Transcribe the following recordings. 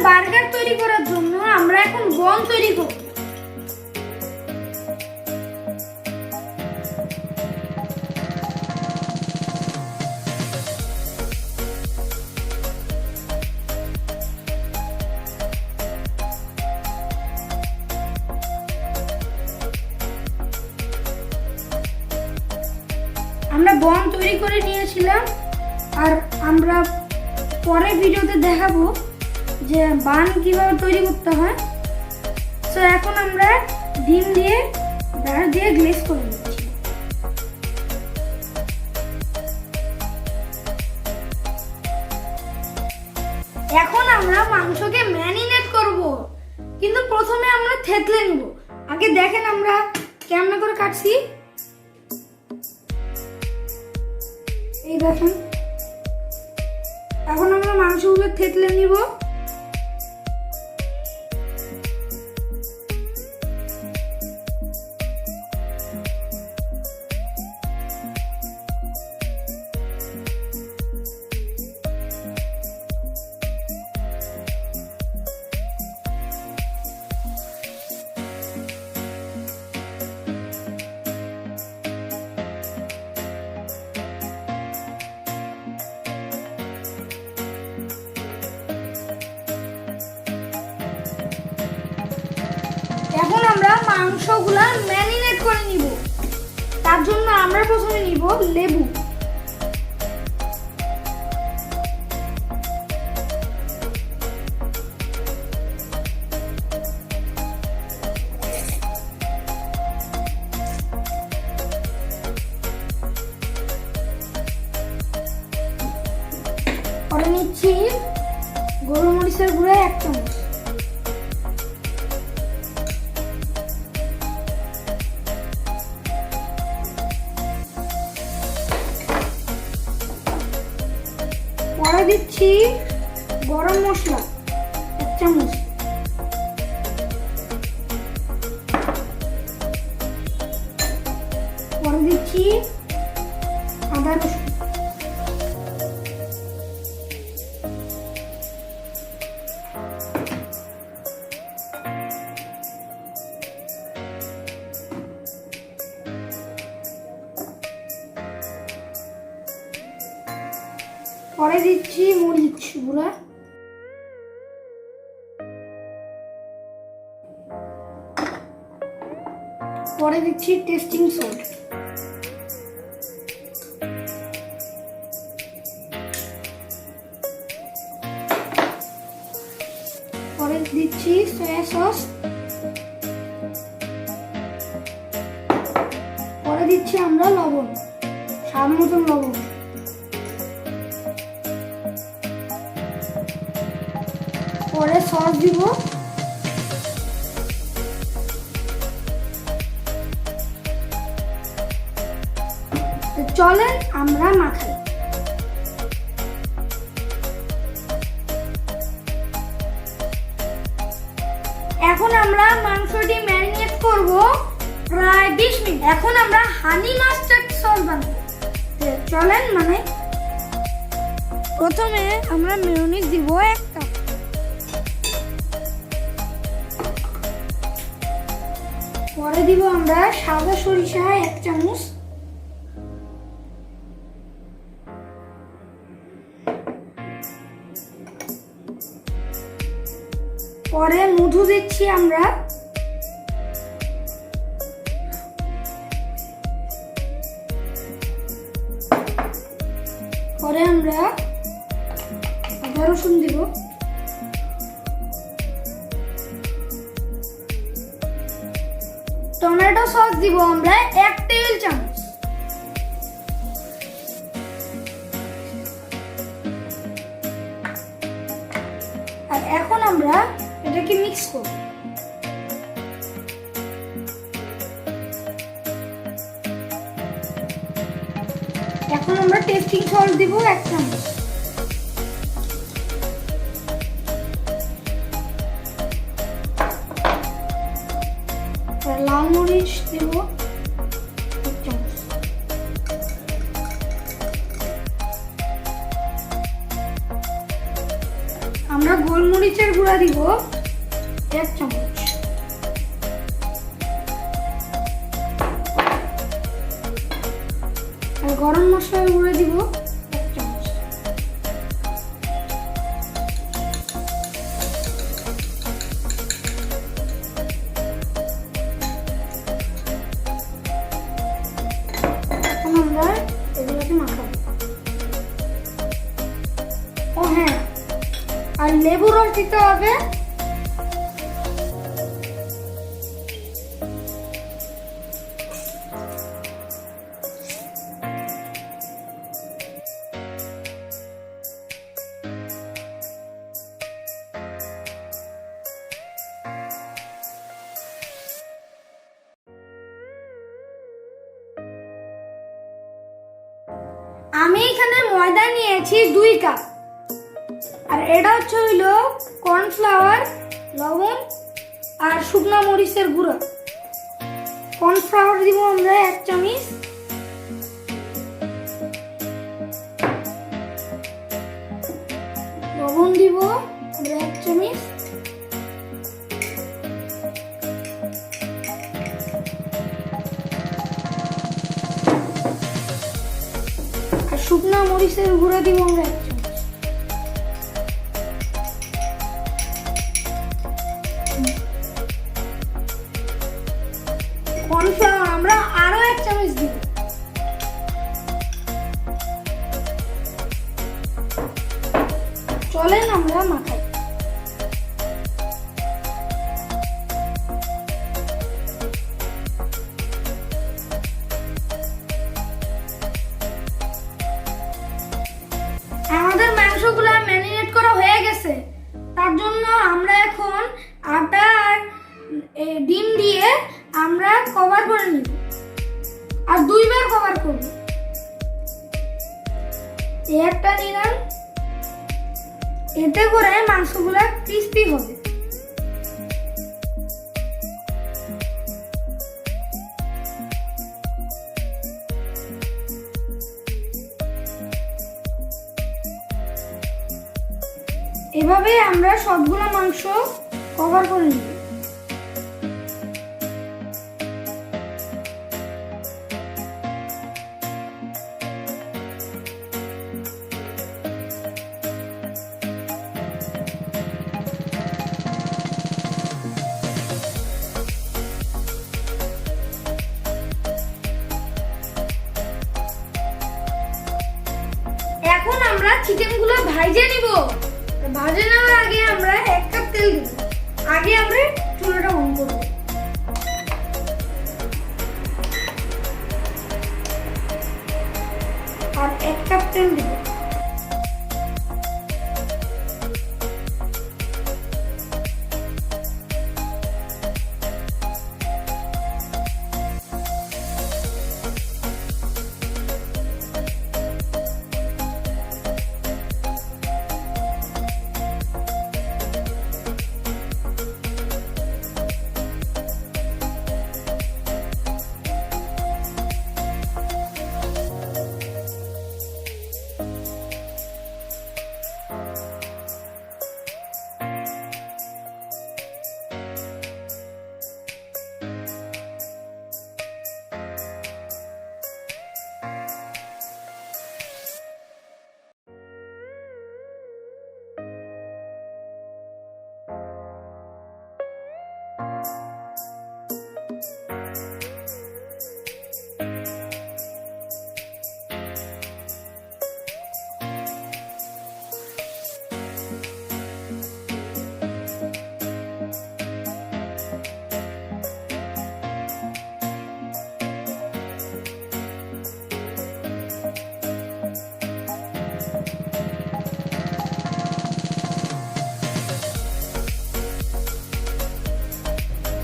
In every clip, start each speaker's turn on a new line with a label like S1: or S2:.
S1: Burger তৈরি করার জন্য আমরা এখন বন তৈরি করব। আমরা বন তৈরি করে নিয়েছিলাম, আর আমরা পরের ভিডিওতে দেখাবো যে বান কিভাবে তৈরি করতে হয়। তো এখন আমরা ডিম দিয়ে বাটার দিয়ে গ্লেজ করে নিচ্ছি। এখন আমরা মাংসকে ম্যারিনেট করব, কিন্তু প্রথমে আমরা থেতলে নিব। আগে দেখেন আমরা কেমন করে কাটছি। এই দেখেন, এখন আমরা মাংসগুলো থেতলে নিব। এখন আমরা মাংসগুলা ম্যারিনেট করে নিব। তার জন্য আমরা প্রথমে নিব লেবু। পরে নিচ্ছি গোলমরিচের গুঁড়ো 1 চামচ। পরে দিচ্ছি গরম মশলা 1 চামচ। পরে দিচ্ছি আদা রসুন। পরে দিচ্ছি মরিচ গুঁড়া। পরে দিচ্ছি টেস্টিং সল্ট। পরে দিচ্ছি সয়া সস। পরে দিচ্ছি আমরা লবণ, স্বাদ মতন লবণ। পরে সস দিব। চলেন আমরা মাখাই। এখন আমরা মাংসটি ম্যারিনেট করব প্রায় 20 মিনিট। এখন আমরা হানি মাস্টার্ড সস বানাবো। চলেন মানে প্রথমে আমরা মেয়োনিজ দিব 1 কাপ। পরে দিব আমরা সাদা সরিষা 1 চামচ। পরে মধু দিচ্ছি আমরা। পরে আমরা আদা রসুন দিব। টমেটো সস দিব আমরা 1 টেবিল চামচ। আর এখন আমরা এটাকে মিক্স করব। এখন আমরা টেস্টিং সল্ট দিব 1 চামচ। লাল মরিচ দেব 1 চামচ। আমরা গোলমরিচের গুঁড়া দিব 1 চামচ। আর গরম মশলার গুঁড়া দিব 1 চামচ। এখন আমরা এগুলোকে মাখাবো। ও হ্যাঁ, আর লেবু রস দিতে হবে। আমি এখানে ময়দা নিয়েছি 2 কাপ। আর এটা হইল কর্নফ্লাওয়ার, লবণ আর শুকনো মরিচের গুঁড়ো। কর্নফ্লাওয়ার দিব আমরা 1 চামচ, লবণ দিব আমরা 1 চামচ, আর শুকনো মরিচের গুঁড়ো দিব আমরা 1 চামচ। কর্নফ্লাওয়ার আমরা আরো 1 চামচ দিব। চলেন আমরা মাখাই। আমাদের মাংসগুলো ম্যারিনেট করা হয়ে গেছে। তার জন্য আমরা এখন আটা আর ডিম দিয়ে আমরা কভার করে নিব, আর 2 বার কভার করব। একটা নিলাম, এতে করে মাংসগুলো ক্রিস্পি হবে। এভাবে আমরা সবগুলো মাংস কভার করে নিব। এখন আমরা চিকেনগুলো ভাজে নিব। ভাজে নেওয়ার আগে আমরা 1 কাপ তেল দিব। আগে আমরা চুলাটা অন করব। আর 1 কাপ তেল দিব।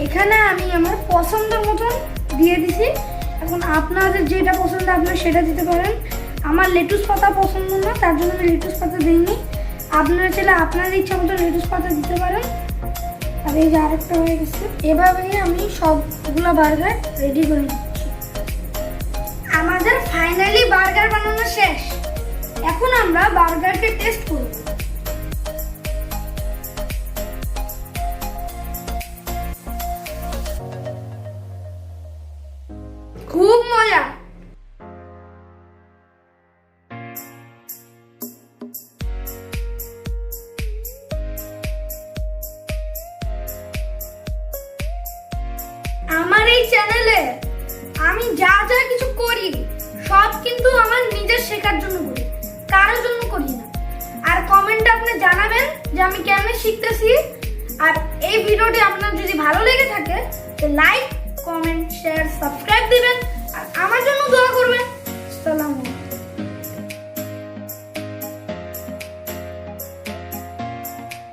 S1: এখানে আমি আমার পছন্দের মতন দিয়ে দিছি। এখন আপনাদের যেটা পছন্দ আপনারা সেটা দিতে পারেন। আমার লেটুস পাতা পছন্দ না, তার জন্য আমি লেটুস পাতা দিইনি। আপনারা চাইলে আপনাদের ইচ্ছা মতো লেটুস পাতা দিতে পারেন। আর এই যে আরেকটা হয়ে গেছে। এভাবেই আমি সবগুলো বার্গার রেডি করে নিচ্ছি। আমাদের ফাইনালি বার্গার বানানো শেষ। এখন আমরা বার্গারকে টেস্ট করব। শেখার জন্য করি, কারোর জন্য করি না। আর কমেন্টে আপনি জানাবেন যে আমি কেমনে শিখতেছি। আর এই ভিডিওটি আপনার যদি ভালো লেগে থাকে তো লাইক, কমেন্ট, শেয়ার, সাবস্ক্রাইব দিবেন আর আমার জন্য